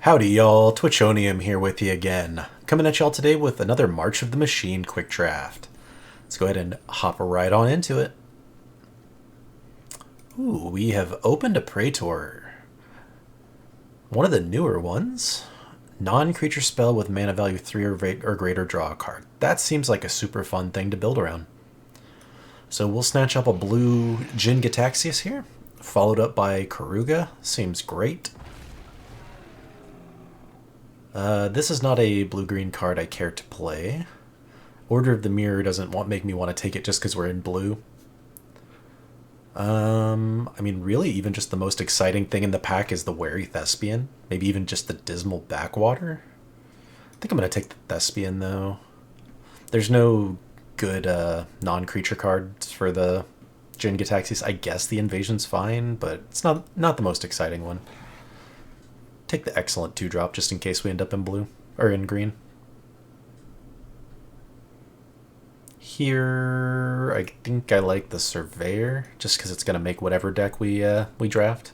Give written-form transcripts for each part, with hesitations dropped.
Howdy y'all, Twitchonium here with you again. Coming at y'all today with another March of the Machine quick draft. Let's go ahead and hop right on into it. Ooh, we have opened a Praetor. One of the newer ones. Non-creature spell with mana value 3 or greater, draw a card. That seems like a super fun thing to build around. So we'll snatch up a blue Jin Gitaxias here, followed up by Karuga. Seems great. This is not a blue-green card I care to play. Order of the Mirror doesn't make me want to take it just because we're in blue. I mean, really, even just the most exciting thing in the pack is the Wary Thespian. Maybe even just the Dismal Backwater. I think I'm going to take the Thespian, though. There's no good non-creature cards for the Jin Gitaxias. I guess the Invasion's fine, but it's not the most exciting one. Take the excellent 2-drop just in case we end up in blue, or in green. Here, I think I like the Surveyor, just because it's going to make whatever deck we draft.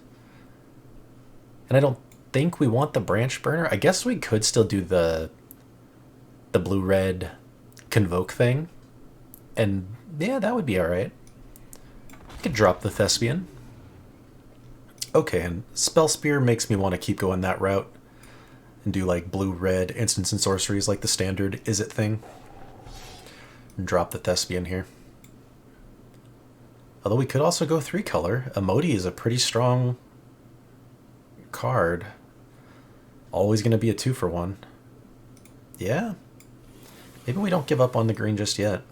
And I don't think we want the Branch Burner. I guess we could still do the blue-red Convoke thing. And yeah, that would be alright. We could drop the Thespian. Okay, and Spell Spear makes me want to keep going that route and do like blue-red instants and sorceries like the standard Is It thing. And drop the Thespian here. Although we could also go 3-color. Emoti is a pretty strong card. Always going to be a 2-for-1. Yeah. Maybe we don't give up on the green just yet.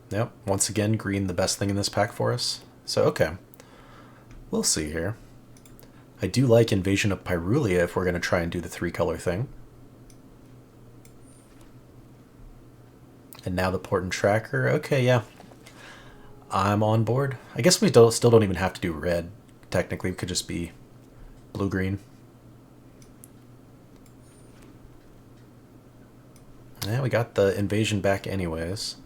Yep, once again, green the best thing in this pack for us. So, okay. We'll see here. I do like Invasion of Pyrulia if we're going to try and do the 3-color thing. And now the Port and Tracker. Okay, yeah. I'm on board. I guess we still don't even have to do red. Technically, we could just be blue-green. Yeah, we got the Invasion back anyways.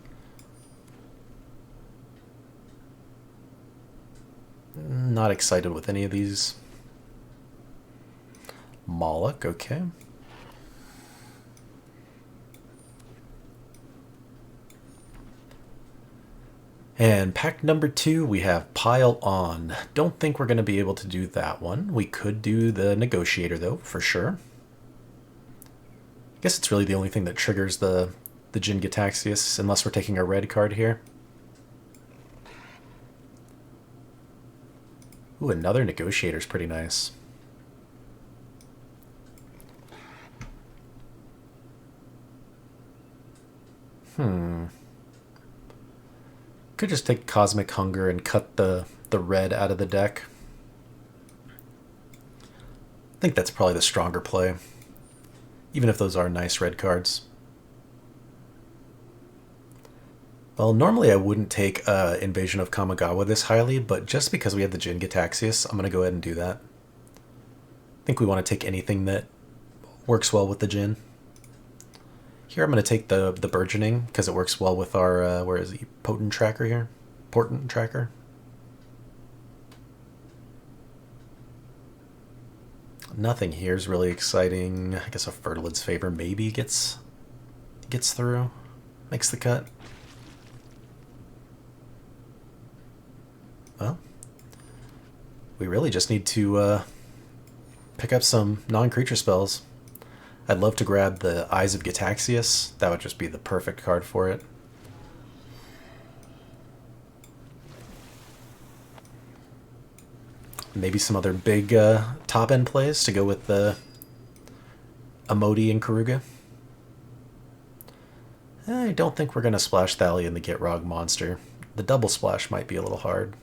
Not excited with any of these. Moloch, okay. And pack number 2, we have Pile On. Don't think we're going to be able to do that one. We could do the Negotiator, though, for sure. I guess it's really the only thing that triggers the Jin Gitaxias, unless we're taking a red card here. Ooh, another Negotiator's pretty nice. Could just take Cosmic Hunger and cut the red out of the deck. I think that's probably the stronger play. Even if those are nice red cards. Well, normally I wouldn't take Invasion of Kamigawa this highly, but just because we have the Jin Gitaxias, I'm going to go ahead and do that. I think we want to take anything that works well with the Jin. Here I'm going to take the Burgeoning, because it works well with our, where is he? Potent Tracker here? Portent Tracker. Nothing here is really exciting. I guess a Fertilid's Favor maybe gets through. Makes the cut. Well, we really just need to pick up some non-creature spells. I'd love to grab the Eyes of Gitaxias. That would just be the perfect card for it. Maybe some other big top-end plays to go with the Emoti and Karuga. I don't think we're going to splash Thali in the Gitrog monster. The double splash might be a little hard.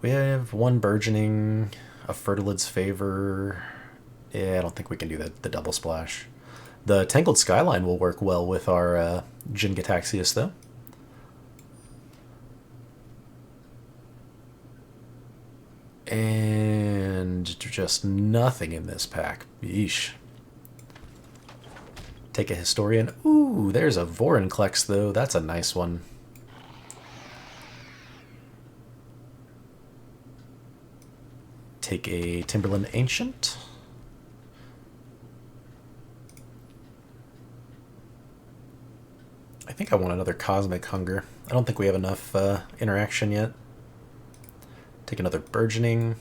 We have one Burgeoning, a Fertilid's Favor. Yeah, I don't think we can do the double splash. The Tangled Skyline will work well with our Jin Gitaxias, though. And just nothing in this pack. Yeesh. Take a Historian. Ooh, there's a Vorinclex, though. That's a nice one. take a Timberland Ancient. I think I want another Cosmic Hunger. I don't think we have enough interaction yet. Take another Burgeoning.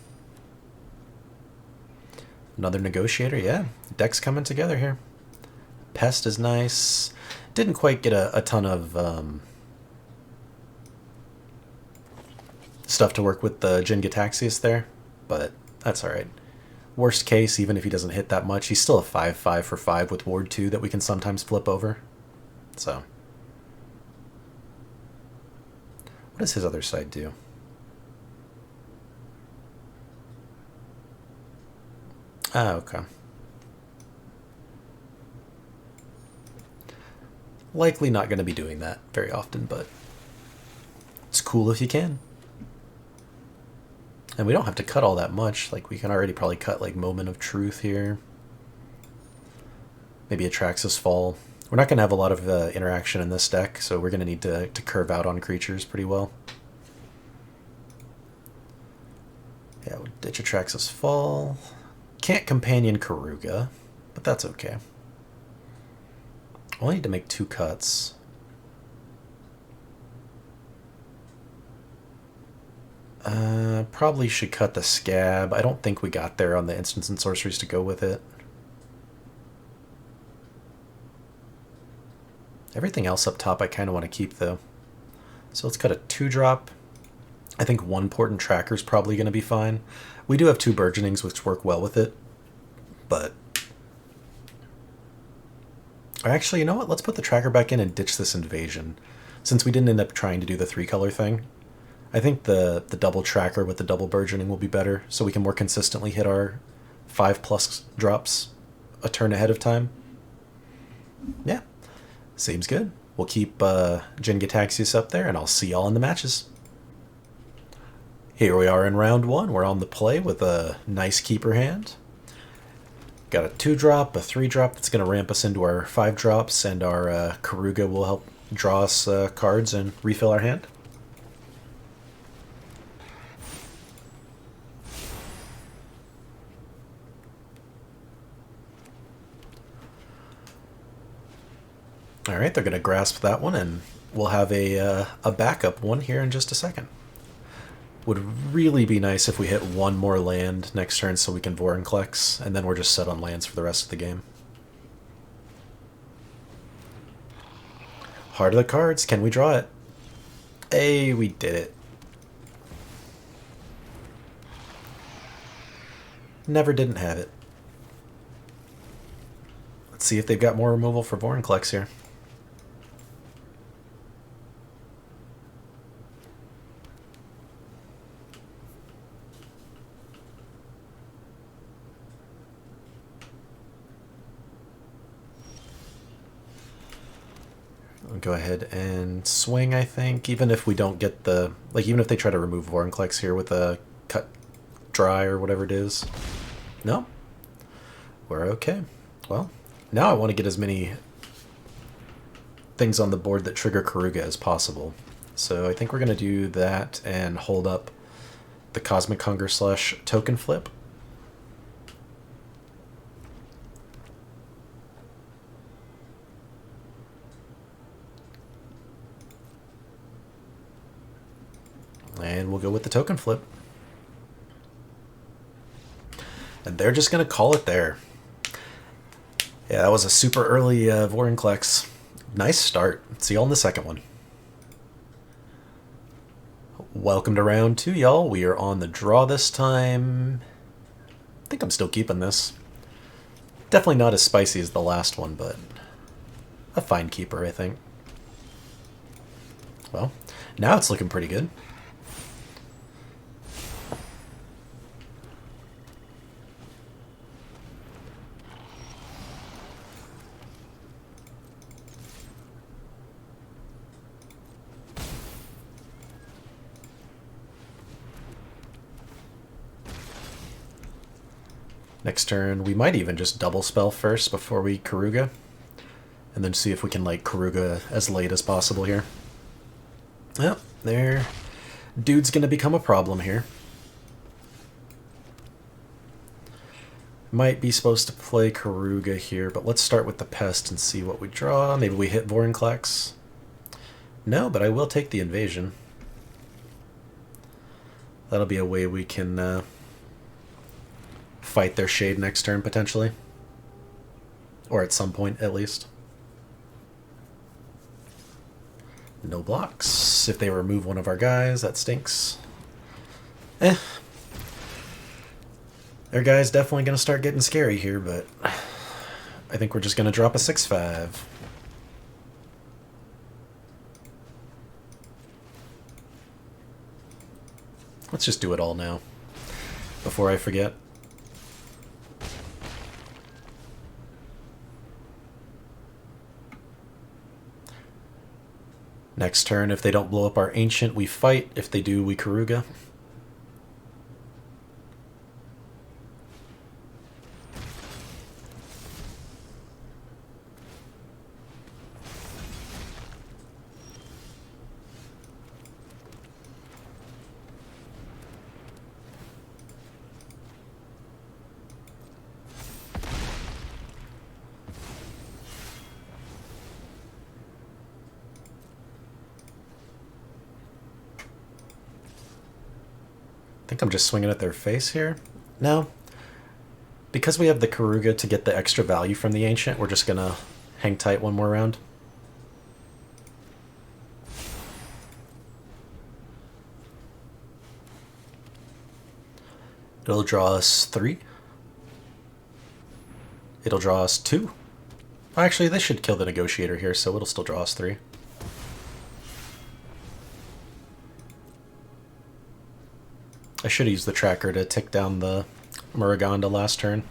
Another Negotiator, yeah. Deck's coming together here. Pest is nice. Didn't quite get a ton of stuff to work with the Jin Gitaxias there, but that's alright. Worst case, even if he doesn't hit that much, he's still a 5/5 for 5 with Ward 2 that we can sometimes flip over. So. What does his other side do? Ah, okay. Likely not going to be doing that very often, but it's cool if you can. And we don't have to cut all that much. Like, we can already probably cut, like, Moment of Truth here. Maybe a Traxxas Fall. We're not going to have a lot of interaction in this deck, so we're going to need to curve out on creatures pretty well. Yeah, we'll ditch a Traxxas Fall. Can't Companion Karuga, but that's okay. Only need to make 2 cuts. Probably should cut the Scab. I don't think we got there on the instants and sorceries to go with it. Everything else up top I kind of want to keep, though. So let's cut a 2-drop. I think 1 Portent Tracker is probably going to be fine. We do have 2 Burgeonings, which work well with it. But... actually, you know what? Let's put the Tracker back in and ditch this Invasion. Since we didn't end up trying to do the 3-color thing. I think the double Tracker with the double Burgeoning will be better, so we can more consistently hit our 5+ drops a turn ahead of time. Yeah. Seems good. We'll keep Jin Gitaxias up there, and I'll see y'all in the matches. Here we are in round 1. We're on the play with a nice keeper hand. Got a 2-drop, a 3-drop that's going to ramp us into our 5 drops, and our Karuga will help draw us cards and refill our hand. Alright, they're going to grasp that one, and we'll have a backup one here in just a second. Would really be nice if we hit 1 more land next turn so we can Vorinclex, and then we're just set on lands for the rest of the game. Heart of the cards, can we draw it? Hey, we did it. Never didn't have it. Let's see if they've got more removal for Vorinclex here. I'll go ahead and swing, I think, even if we don't get the... like, even if they try to remove Vorinclex here with a cut dry or whatever it is. No? We're okay. Well, now I want to get as many things on the board that trigger Karuga as possible. So I think we're going to do that and hold up the Cosmic Hunger / Token Flip. And we'll go with the Token Flip. And they're just going to call it there. Yeah, that was a super early Vorinclex. Nice start. See y'all in the second one. Welcome to round 2, y'all. We are on the draw this time. I think I'm still keeping this. Definitely not as spicy as the last one, but a fine keeper, I think. Well, now it's looking pretty good. Next turn, we might even just double spell first before we Karuga. And then see if we can, like, Karuga as late as possible here. Yep, there. Dude's gonna become a problem here. Might be supposed to play Karuga here, but let's start with the Pest and see what we draw. Maybe we hit Vorinclex. No, but I will take the Invasion. That'll be a way we can fight their Shade next turn, potentially. Or at some point, at least. No blocks. If they remove one of our guys, that stinks. Their guy's definitely going to start getting scary here, but I think we're just going to drop a 6/5. Let's just do it all now, before I forget. Next turn, if they don't blow up our Ancient, we fight. If they do, we Karuga. I think I'm just swinging at their face here. No. Because we have the Karuga to get the extra value from the Ancient, we're just going to hang tight one more round. It'll draw us 3. It'll draw us 2. Actually, this should kill the Negotiator here, so it'll still draw us 3. I should have used the tracker to tick down the Muraganda last turn.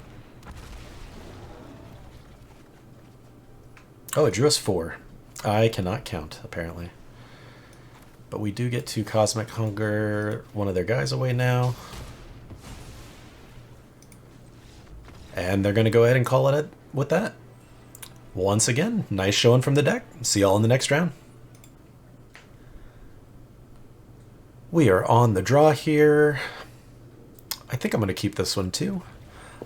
Oh, it drew us 4. I cannot count, apparently. But we do get to Cosmic Hunger one of their guys away now. And they're going to go ahead and call it with that. Once again, nice showing from the deck. See y'all in the next round. We are on the draw here. I think I'm going to keep this one too.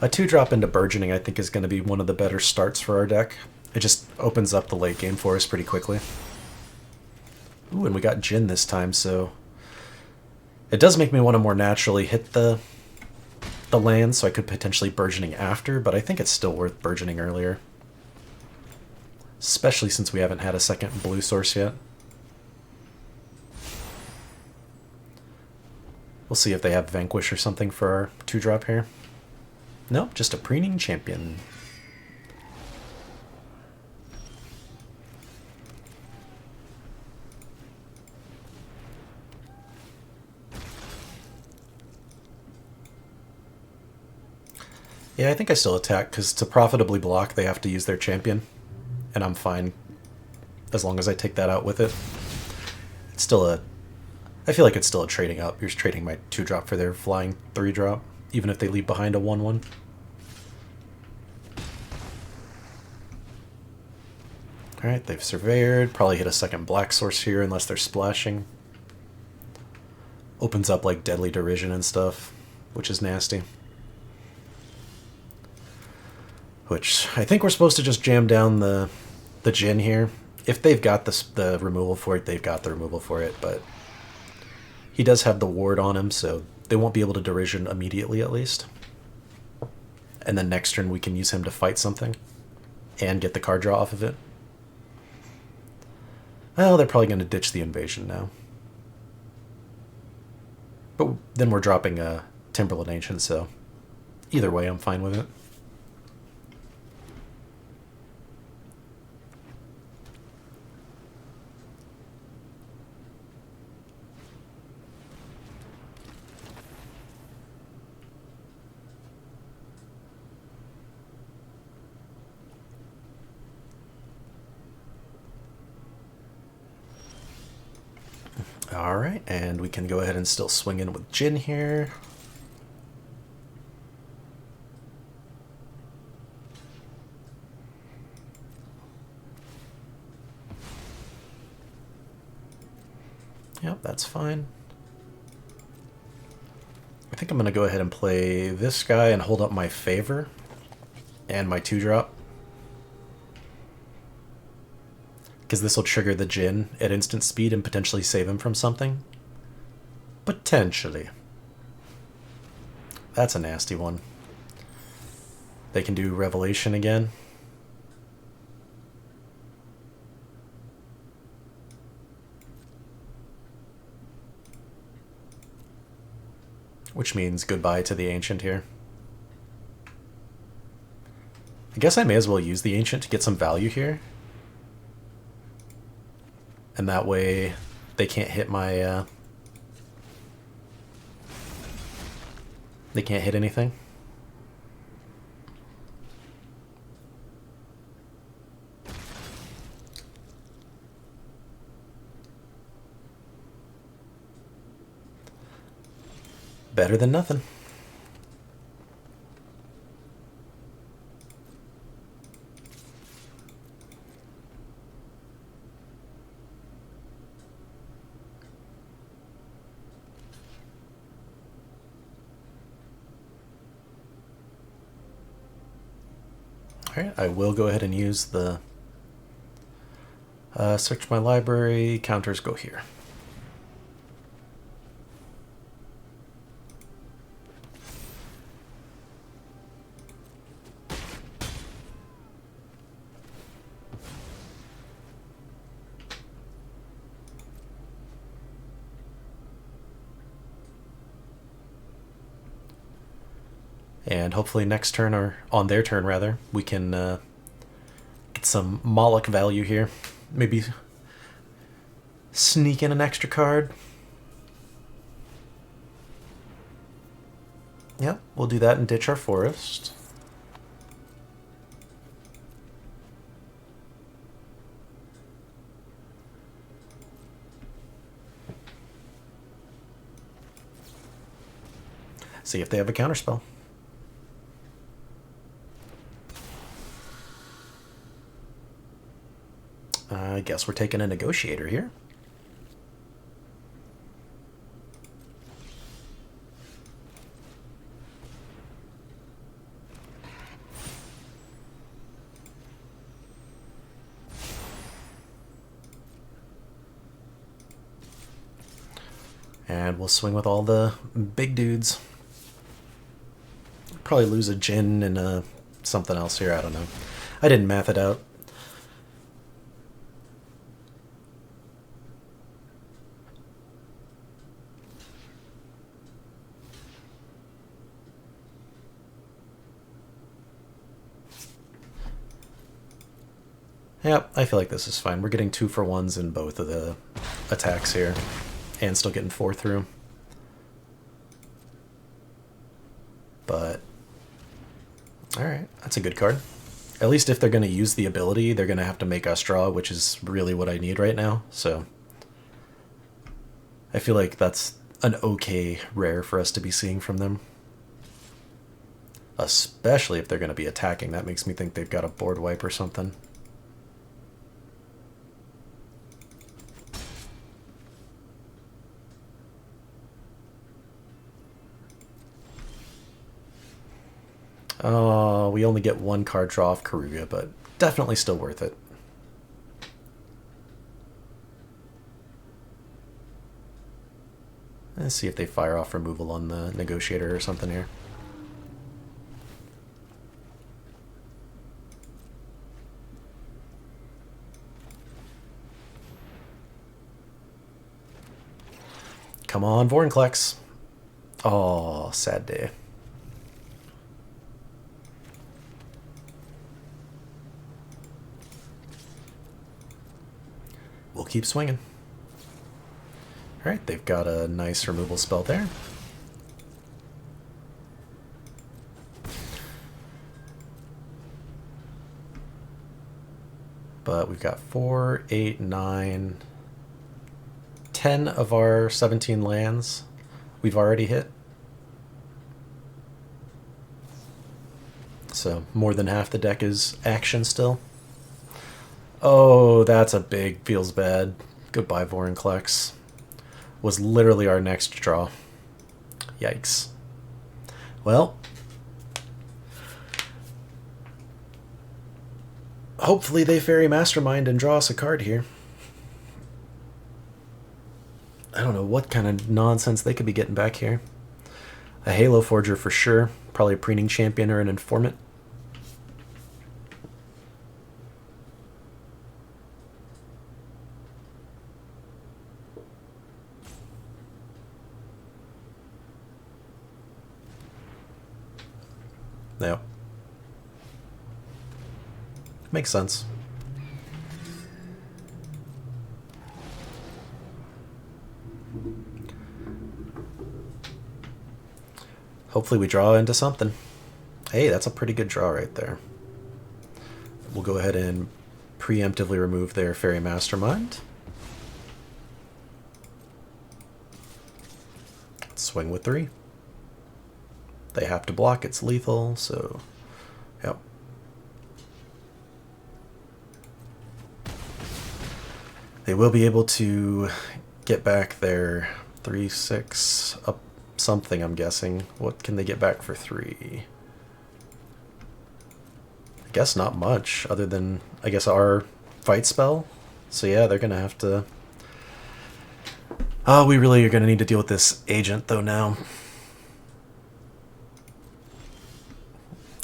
A 2-drop into Burgeoning I think is going to be one of the better starts for our deck. It just opens up the late game for us pretty quickly. Ooh, and we got Jin this time, so it does make me want to more naturally hit the land, so I could potentially Burgeoning after, but I think it's still worth Burgeoning earlier. Especially since we haven't had a second blue source yet. We'll see if they have Vanquish or something for our 2-drop here. Nope, just a Preening Champion. Yeah, I think I still attack, because to profitably block, they have to use their champion. And I'm fine, as long as I take that out with it. It's still a... I feel like it's still a trading up. You're just trading my 2-drop for their flying 3-drop, even if they leave behind a 1/1. Alright, they've surveyed. Probably hit a second black source here, unless they're splashing. Opens up, like, Deadly Derision and stuff, which is nasty. Which, I think we're supposed to just jam down the Jin here. If they've got the removal for it, they've got the removal for it, but he does have the ward on him, so they won't be able to Derision immediately, at least. And then next turn we can use him to fight something and get the card draw off of it. Well, they're probably going to ditch the Invasion now. But then we're dropping a Timberland Ancient, so either way I'm fine with it. Alright, and we can go ahead and still swing in with Jin here. Yep, that's fine. I think I'm going to go ahead and play this guy and hold up my favor. And my 2-drop. Because this will trigger the Jin at instant speed and potentially save him from something. Potentially. That's a nasty one. They can do Revelation again. Which means goodbye to the Ancient here. I guess I may as well use the Ancient to get some value here. And that way they can't hit my... they can't hit anything. Better than nothing. Alright, I will go ahead and use the search my library, counters go here. And hopefully next turn, or on their turn rather, we can get some Moloch value here. Maybe sneak in an extra card. Yep, we'll do that and ditch our forest. See if they have a counterspell. I guess we're taking a negotiator here. And we'll swing with all the big dudes. Probably lose a Jin and something else here, I don't know. I didn't math it out. Yep, I feel like this is fine. We're getting 2-for-1s in both of the attacks here, and still getting 4 through. But, alright, that's a good card. At least if they're going to use the ability, they're going to have to make us draw, which is really what I need right now, so... I feel like that's an okay rare for us to be seeing from them. Especially if they're going to be attacking. That makes me think they've got a board wipe or something. Oh, we only get 1 card draw off Karuga, but definitely still worth it. Let's see if they fire off removal on the negotiator or something here. Come on, Vorinclex. Oh, sad day. We'll keep swinging. Alright, they've got a nice removal spell there. But we've got 4, 8, 9, 10 of our 17 lands we've already hit. So more than half the deck is action still. Oh, that's a big, feels bad. Goodbye, Vorinclex. Was literally our next draw. Yikes. Well, Hopefully they Fairy Mastermind and draw us a card here. I don't know what kind of nonsense they could be getting back here. A Halo Forger for sure. Probably a Preening Champion or an Informant. Yeah. Makes sense. Hopefully we draw into something. Hey, that's a pretty good draw right there. We'll go ahead and preemptively remove their Fairy Mastermind. Swing with 3. They have to block, it's lethal, so yep. They will be able to get back their 3/6 up something, I'm guessing. What can they get back for 3? I guess not much, other than, I guess, our fight spell. So yeah, they're gonna have to... Oh, we really are gonna need to deal with this agent, though, now.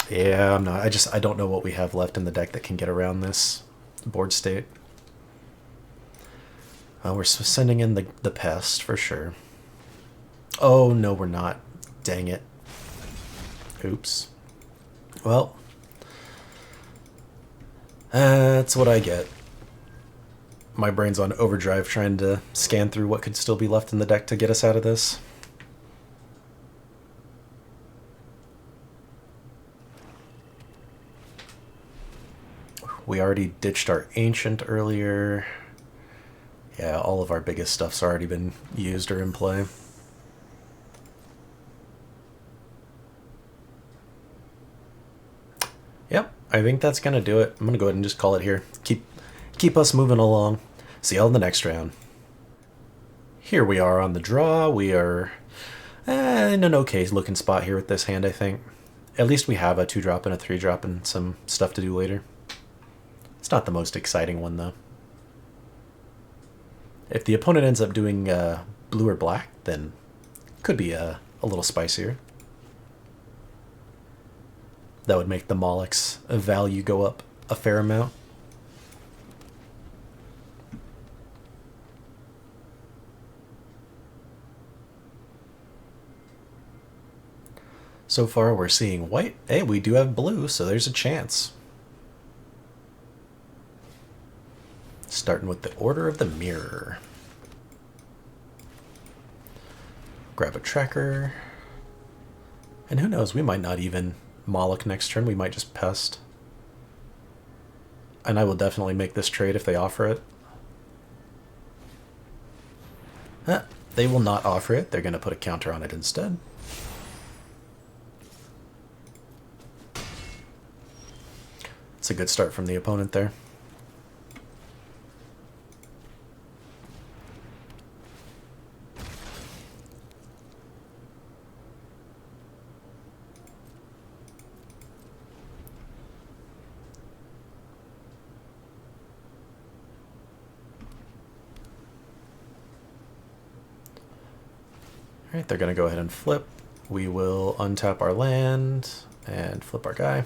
Yeah, I'm not... I don't know what we have left in the deck that can get around this board state. We're sending in the Pest, for sure. Oh, no, we're not. Dang it. Oops. Well, that's what I get. My brain's on overdrive trying to scan through what could still be left in the deck to get us out of this. We already ditched our Ancient earlier. Yeah, all of our biggest stuff's already been used or in play. Yep, I think that's gonna do it. I'm gonna go ahead and just call it here. Keep us moving along. See y'all in the next round. Here we are on the draw. We are in an okay looking spot here with this hand, I think. At least we have a 2-drop and a 3-drop and some stuff to do later. It's not the most exciting one, though. If the opponent ends up doing blue or black, then could be a little spicier. That would make the Moloch's value go up a fair amount. So far we're seeing white. Hey, we do have blue, so there's a chance. Starting with the Order of the Mirror. Grab a tracker. And who knows, we might not even Moloch next turn, we might just Pest. And I will definitely make this trade if they offer it. They will not offer it, they're going to put a counter on it instead. It's a good start from the opponent there. Alright, they're going to go ahead and flip. We will untap our land and flip our guy.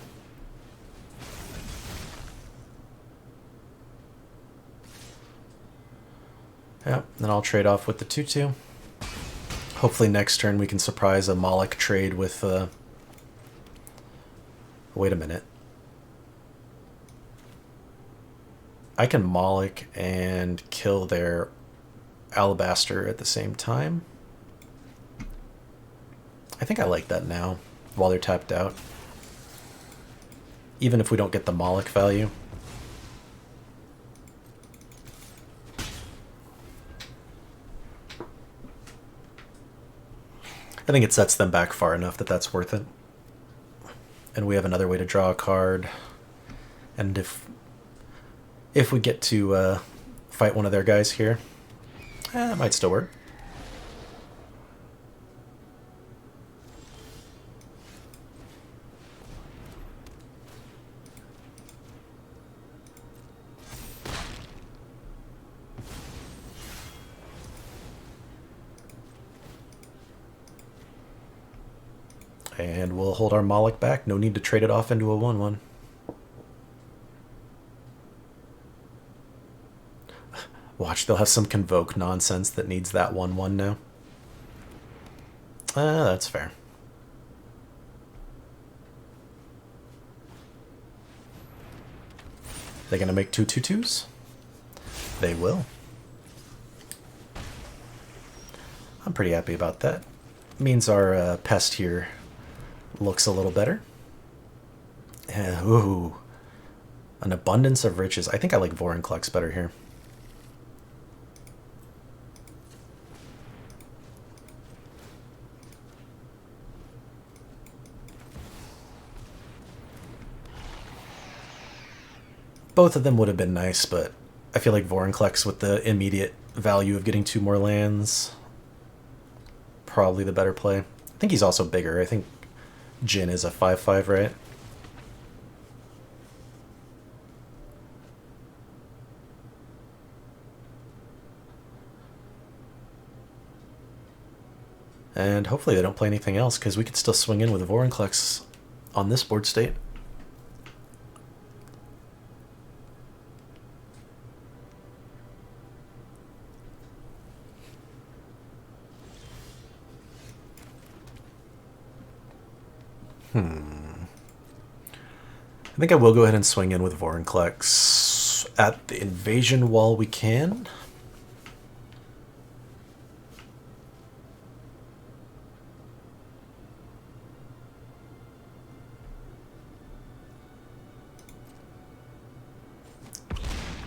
Yeah, then I'll trade off with the 2/2. Hopefully next turn we can surprise a Moloch trade with... Wait a minute. I can Moloch and kill their Alabaster at the same time. I think I like that now, while they're tapped out. Even if we don't get the Moloch value. I think it sets them back far enough that that's worth it. And we have another way to draw a card. And if we get to fight one of their guys here, it might still work. And we'll hold our Moloch back. No need to trade it off into a 1/1. Watch, they'll have some Convoke nonsense that needs that 1/1 now. That's fair. They're going to make 2/2/2s? They will. I'm pretty happy about that. Means our pest here looks a little better. Ooh. An abundance of riches. I think I like Vorinclex better here. Both of them would have been nice, but I feel like Vorinclex with the immediate value of getting 2 more lands, probably the better play. I think he's also bigger. I think Jin is a 5/5, right? And hopefully they don't play anything else, because we could still swing in with Vorinclex on this board state. I think I will go ahead and swing in with Vorinclex at the invasion while we can.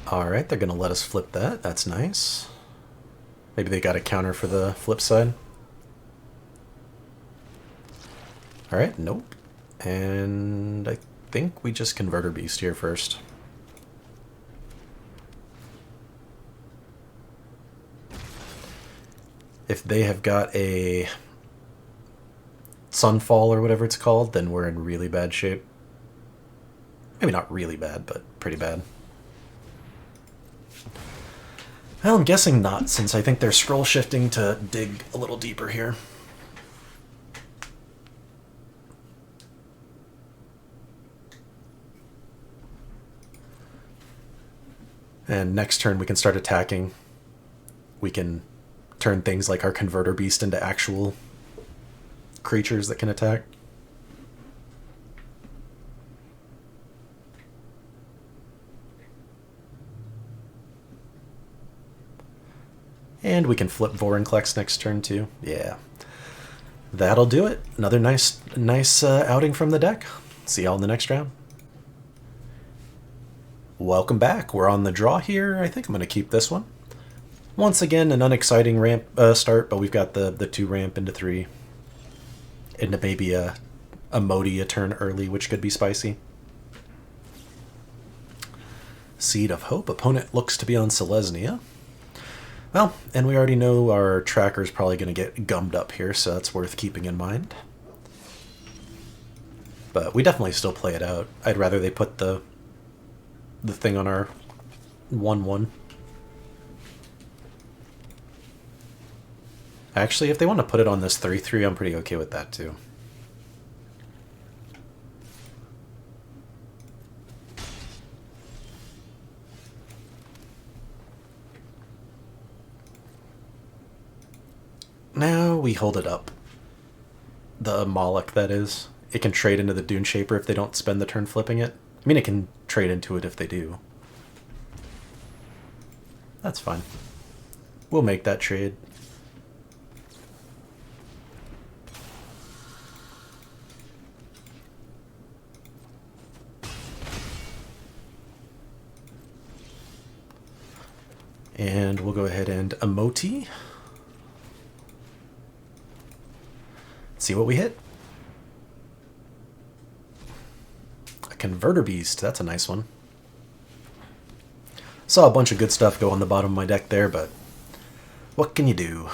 Alright, they're going to let us flip that. That's nice. Maybe they got a counter for the flip side. Alright, nope. And I think we just Converter Beast here first. If they have got a Sunfall or whatever it's called, then we're in really bad shape. Maybe not really bad, but pretty bad. Well, I'm guessing not, since I think they're scroll shifting to dig a little deeper here. And next turn we can start attacking. We can turn things like our Converter Beast into actual creatures that can attack. And we can flip Vorinclex next turn too. Yeah. That'll do it. Another nice outing from the deck. See y'all in the next round. Welcome back. We're on the draw here. I think I'm going to keep this one. Once again, an unexciting ramp start, but we've got the 2 ramp into 3. And maybe a Modi a turn early, which could be spicy. Seed of Hope. Opponent looks to be on Selesnya. Well, and we already know our tracker's probably going to get gummed up here, so that's worth keeping in mind. But we definitely still play it out. I'd rather they put the thing on our 1/1. Actually, if they want to put it on this 3/3, I'm pretty okay with that too. Now we hold it up. The Moloch, that is. It can trade into the Dune Shaper if they don't spend the turn flipping it. I mean, it can trade into it if they do. That's fine. We'll make that trade. And we'll go ahead and Emoti. See what we hit. A Converter Beast. That's a nice one. Saw a bunch of good stuff go on the bottom of my deck there, but what can you do?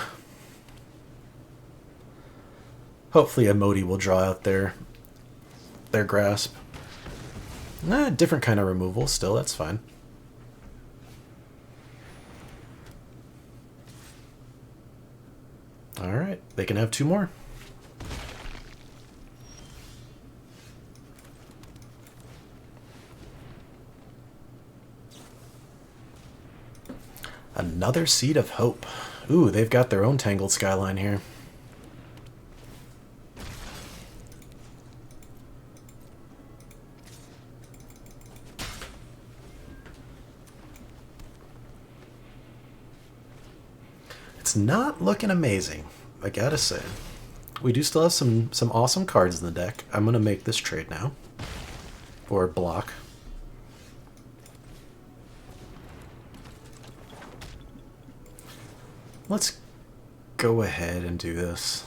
Hopefully Emoti will draw out their grasp. Different kind of removal still, that's fine. Alright, they can have 2 more. Another Seed of Hope. Ooh, they've got their own Tangled Skyline here. It's not looking amazing, I gotta say. We do still have some awesome cards in the deck. I'm gonna make this trade now. Or block. Let's go ahead and do this.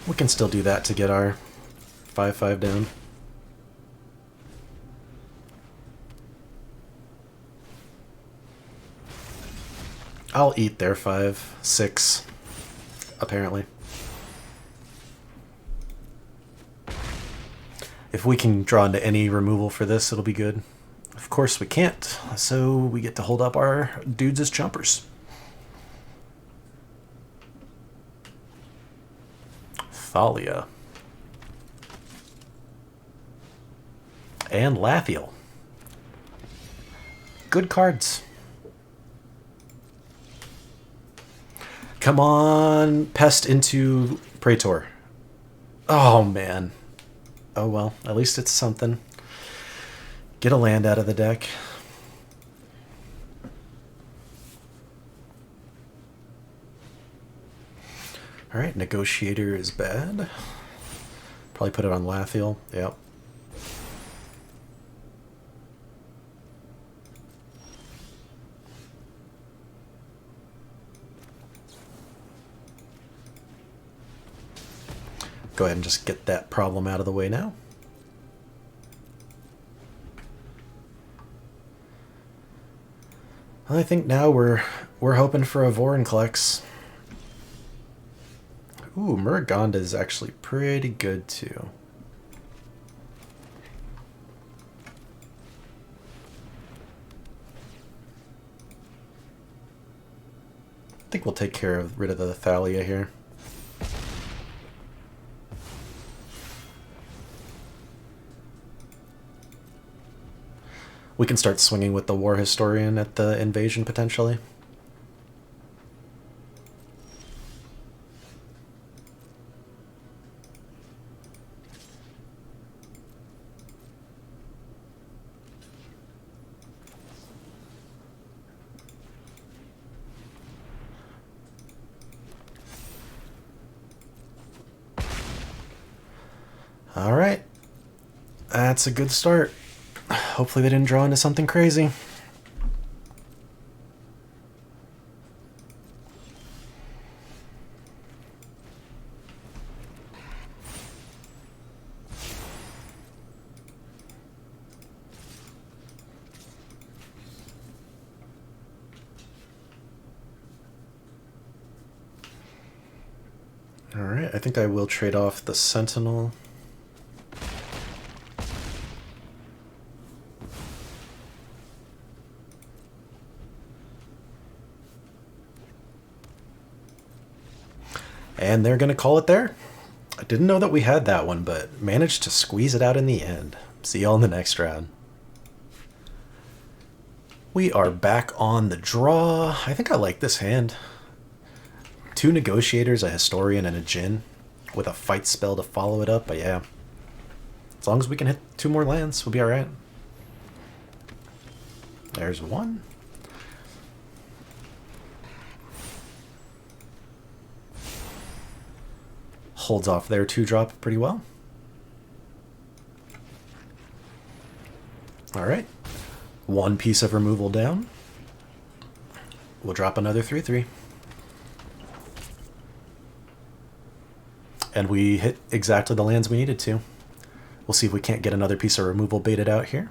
We can still do that to get our 5/5 down. I'll eat their 5/6, apparently. If we can draw into any removal for this, it'll be good. Of course we can't, so we get to hold up our dudes as jumpers. Thalia. And Lathiel. Good cards. Come on, Pest into Praetor. Oh, man. Oh, well, at least it's something. Get a land out of the deck. Alright, Negotiator is bad. Probably put it on Lathiel. Yep. Go ahead and just get that problem out of the way now. I think now we're hoping for a Vorinclex. Ooh, Muragonda is actually pretty good too. I think we'll take rid of the Thalia here. We can start swinging with the War Historian at the invasion, potentially. All right. That's a good start. Hopefully they didn't draw into something crazy. All right, I think I will trade off the Sentinel. And they're going to call it there. I didn't know that we had that one, but managed to squeeze it out in the end. See y'all in the next round. We are back on the draw. I think I like this hand. 2 Negotiators, a Historian, and a Djinn with a fight spell to follow it up. But yeah, as long as we can hit 2 more lands, we'll be all right. There's 1. Holds off their 2-drop pretty well. All right. 1 piece of removal down. We'll drop another 3/3. And we hit exactly the lands we needed to. We'll see if we can't get another piece of removal baited out here.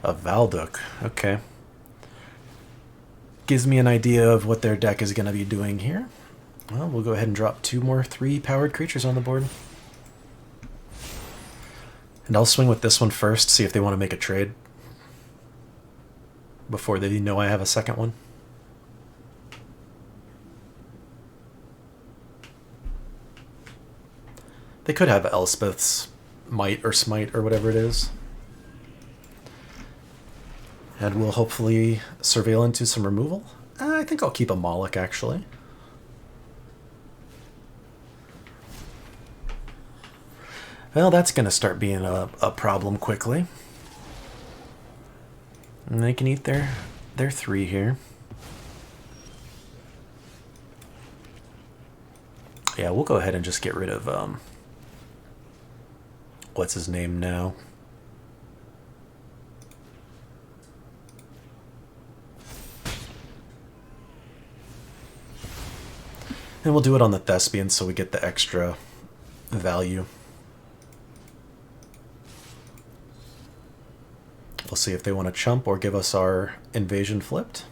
A Valduk, okay. Gives me an idea of what their deck is going to be doing here. Well, we'll go ahead and drop 2 more 3-powered creatures on the board. And I'll swing with this one first, see if they want to make a trade before they know I have a second one. They could have Elspeth's Might or Smite or whatever it is. And we'll hopefully surveil into some removal. I think I'll keep a Moloch, actually. Well, that's going to start being a problem quickly. And they can eat their 3 here. Yeah, we'll go ahead and just get rid of, what's his name now? And we'll do it on the Thespian so we get the extra value. We'll see if they want to chump or give us our invasion flipped.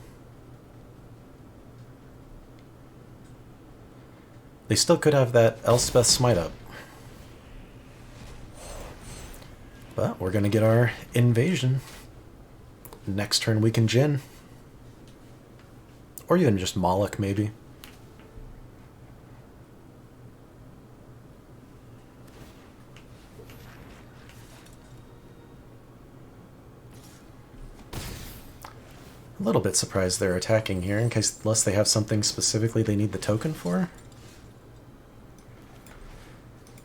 They still could have that Elspeth Smite up. But we're going to get our invasion. Next turn we can Jin. Or even just Moloch, maybe. A little bit surprised they're attacking here, in case unless they have something specifically they need the token for.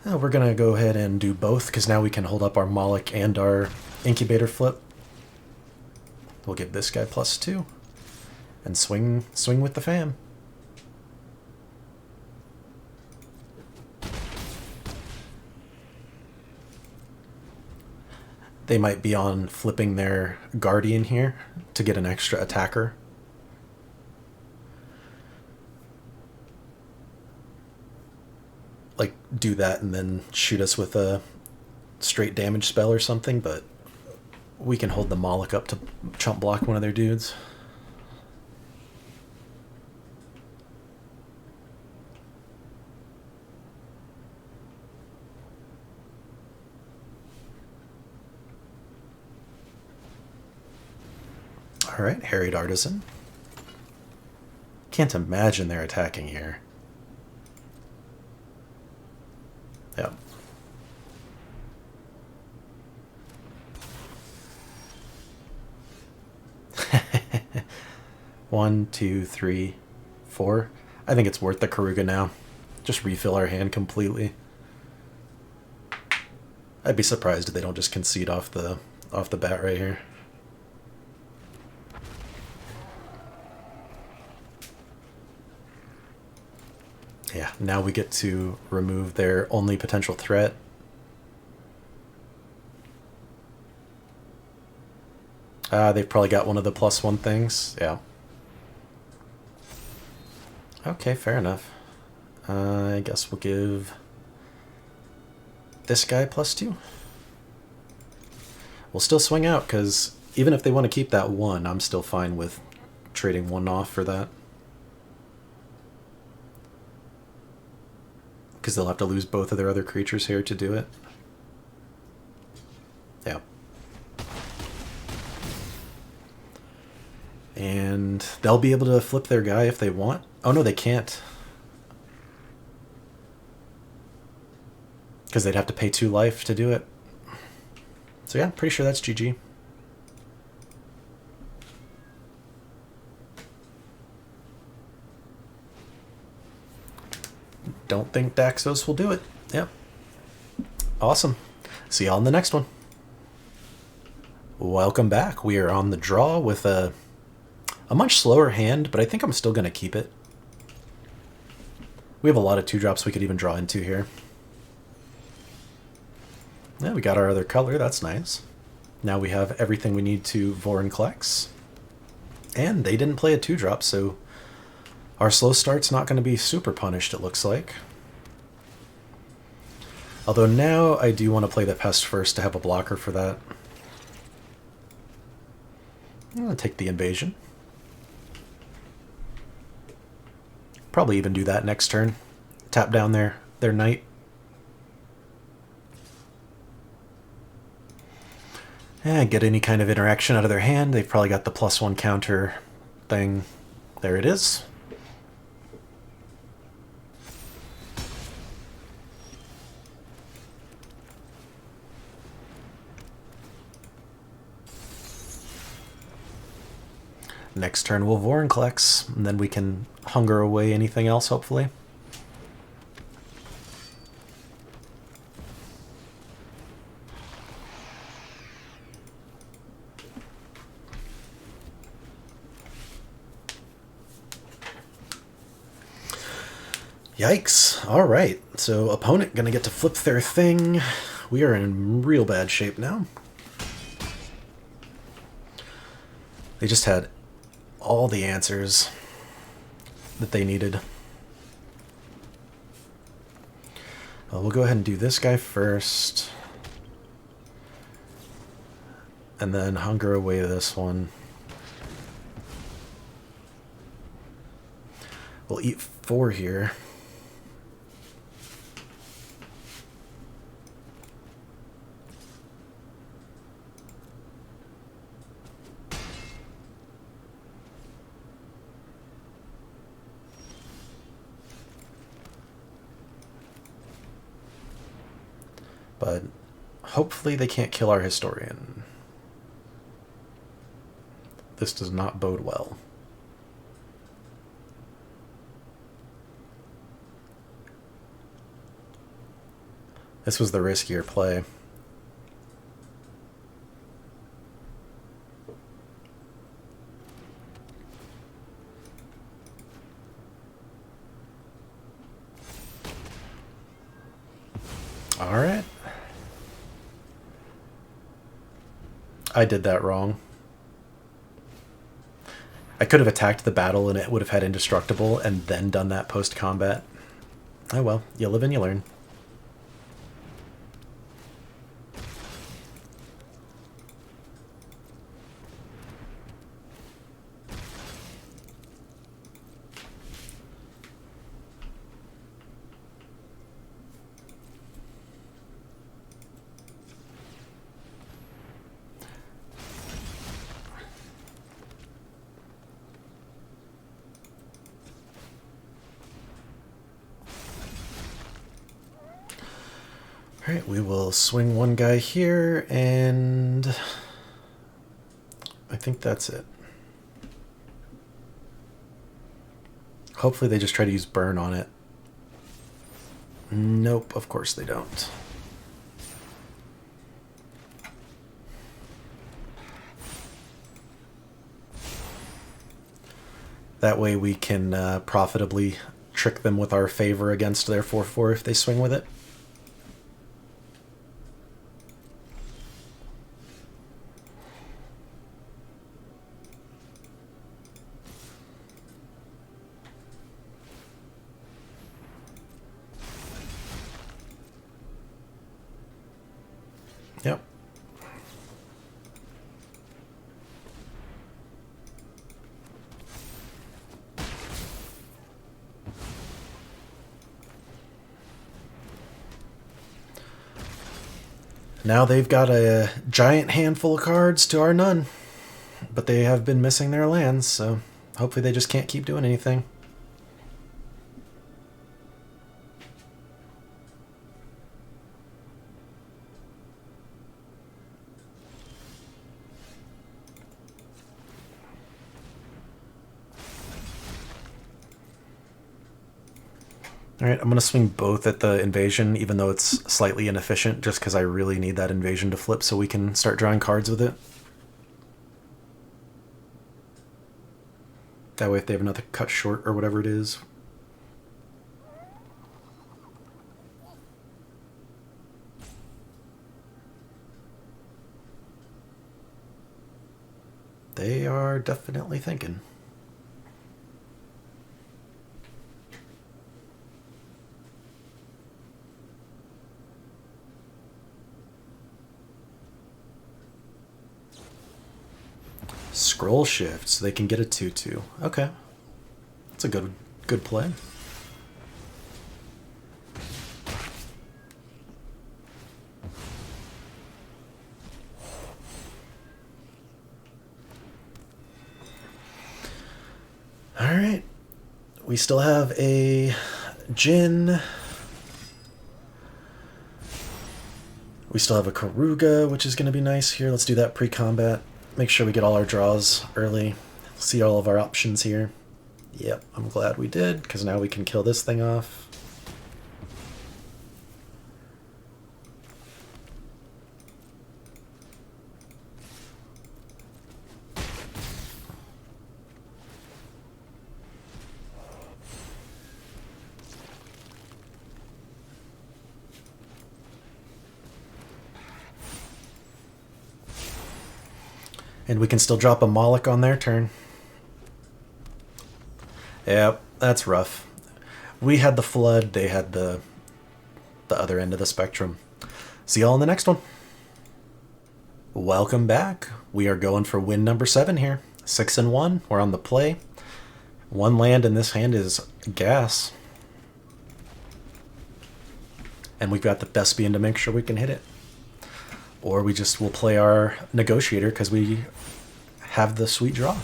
We're gonna go ahead and do both, because now we can hold up our Moloch and our Incubator flip. We'll give this guy +2. And swing with the fam. They might be on flipping their Guardian here to get an extra attacker. Like, do that and then shoot us with a straight damage spell or something, but we can hold the Moloch up to chump block one of their dudes. Alright, Harried Artisan. Can't imagine they're attacking here. Yep. One, two, three, 4. I think it's worth the Karuga now. Just refill our hand completely. I'd be surprised if they don't just concede off the bat right here. Yeah, now we get to remove their only potential threat. They've probably got one of the +1 things. Yeah. Okay, fair enough. I guess we'll give this guy +2. We'll still swing out, because even if they want to keep that 1, I'm still fine with trading 1 off for that. Because they'll have to lose both of their other creatures here to do it. Yeah. And they'll be able to flip their guy if they want. Oh no, they can't. Because they'd have to pay 2 life to do it. So yeah, I'm pretty sure that's GG. Don't think Daxos will do it. Yep. Awesome. See y'all in the next one. Welcome back. We are on the draw with a much slower hand, but I think I'm still going to keep it. We have a lot of 2-drops we could even draw into here. Yeah, we got our other color. That's nice. Now we have everything we need to Vorinclex. And they didn't play a 2-drop, so our slow start's not going to be super punished, it looks like. Although now I do want to play the Pest first to have a blocker for that. I'm going to take the Invasion. Probably even do that next turn. Tap down their Knight. Get any kind of interaction out of their hand. They've probably got the +1 counter thing. There it is. Next turn we'll Vorinclex, and then we can hunger away anything else, hopefully. Yikes. Alright, so opponent gonna get to flip their thing. We are in real bad shape now. They just had all the answers that they needed. We'll go ahead and do this guy first. And then hunger away this one. We'll eat 4 here. But hopefully they can't kill our historian. This does not bode well. This was the riskier play. All right. I did that wrong. I could have attacked the battle and it would have had indestructible and then done that post-combat. Oh well, you live and you learn. Alright, we will swing one guy here, and I think that's it. Hopefully they just try to use burn on it. Nope, of course they don't. That way we can profitably trick them with our favor against their 4/4 if they swing with it. Yep. Now they've got a giant handful of cards to our none, but they have been missing their lands, so hopefully they just can't keep doing anything. Alright, I'm going to swing both at the invasion, even though it's slightly inefficient, just because I really need that invasion to flip so we can start drawing cards with it. That way if they have another cut short or whatever it is. They are definitely thinking. Scroll shift, so they can get a 2/2. Okay. That's a good play. Alright. We still have a Jin. We still have a Karuga, which is going to be nice here. Let's do that pre-combat. Make sure we get all our draws early. See all of our options here. Yep, I'm glad we did, because now we can kill this thing off. And we can still drop a Moloch on their turn. Yep, that's rough. We had the flood, they had the other end of the spectrum. See y'all in the next one. Welcome back. We are going for win number 7 here. 6-1. We're on the play. 1 land in this hand is gas. And we've got the Thespian to make sure we can hit it. Or we just will play our Negotiator because we have the sweet draw.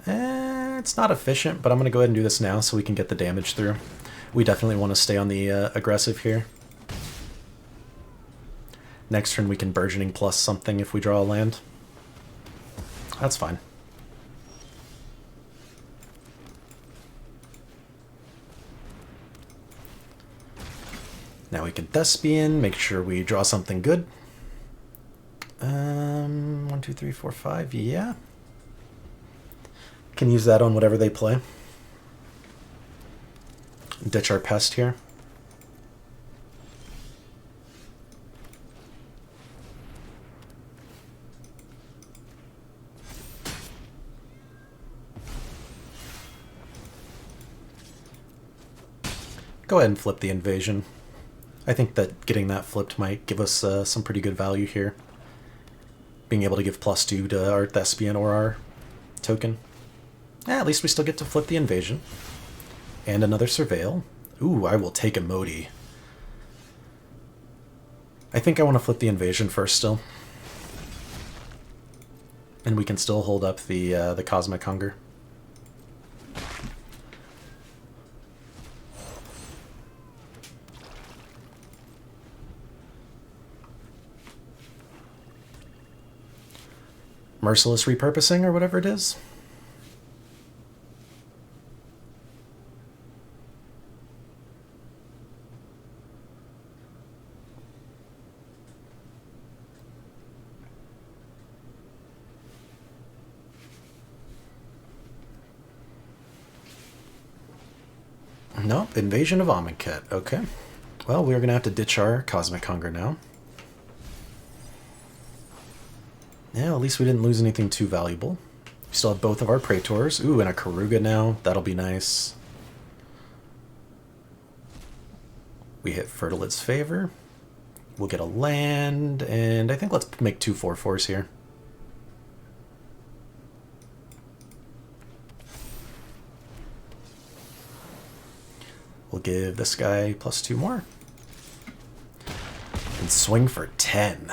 It's not efficient, but I'm going to go ahead and do this now so we can get the damage through. We definitely want to stay on the aggressive here. Next turn we can Burgeoning plus something if we draw a land. That's fine. Now we can Thespian, make sure we draw something good. 1, 2, 3, 4, 5, yeah. Can use that on whatever they play. Ditch our pest here. Go ahead and flip the invasion. I think that getting that flipped might give us some pretty good value here. Being able to give +2 to our Thespian or our token. At least we still get to flip the invasion. And another Surveil. Ooh, I will take a Modi. I think I want to flip the invasion first still. And we can still hold up the Cosmic Hunger. Merciless repurposing or whatever it is. Nope, Invasion of Amonkhet. Okay. Well, we're going to have to ditch our Cosmic Hunger now. Yeah, at least we didn't lose anything too valuable. We still have both of our Praetors. Ooh, and a Karuga now. That'll be nice. We hit Fertilid's Favor. We'll get a land, and I think let's make 2 4/4s here. We'll give this guy +2 more. And swing for 10.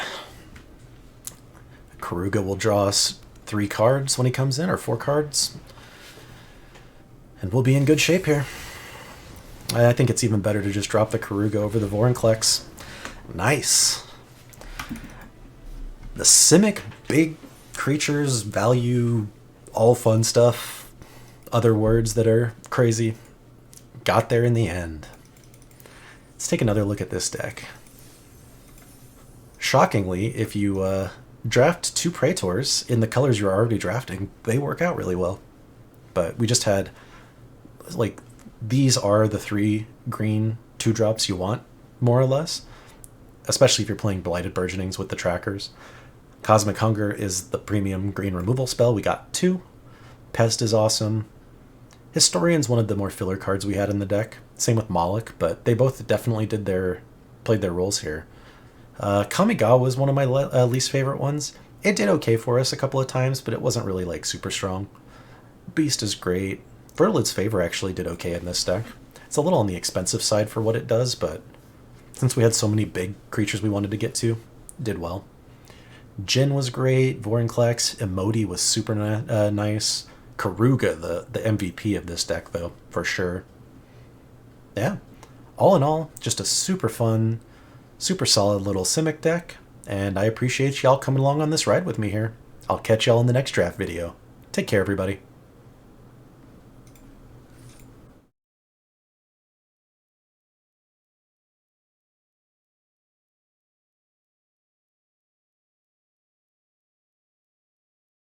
Karuga will draw us 3 cards when he comes in, or 4 cards. And we'll be in good shape here. I think it's even better to just drop the Karuga over the Vorinclex. Nice. The Simic, big creatures, value, all fun stuff. Other words that are crazy. Got there in the end. Let's take another look at this deck. Shockingly, if you draft 2 Praetors in the colors you're already drafting, they work out really well. But we just had, like, these are the 3 green 2-drops you want, more or less. Especially if you're playing Blighted Burgeonings with the trackers. Cosmic Hunger is the premium green removal spell. We got 2. Pest is awesome. Historian's one of the more filler cards we had in the deck. Same with Moloch, but they both definitely played their roles here. Kamigawa was one of my least favorite ones. It did okay for us a couple of times, but it wasn't really like super strong. Beast is great. Fertilid's Favor actually did okay in this deck. It's a little on the expensive side for what it does, but since we had so many big creatures we wanted to get to, did well. Jin was great. Vorinclex, Emoti was super nice. Karuga, the MVP of this deck, though, for sure. Yeah. All in all, just a super fun, super solid little Simic deck, and I appreciate y'all coming along on this ride with me here. I'll catch y'all in the next draft video. Take care, everybody.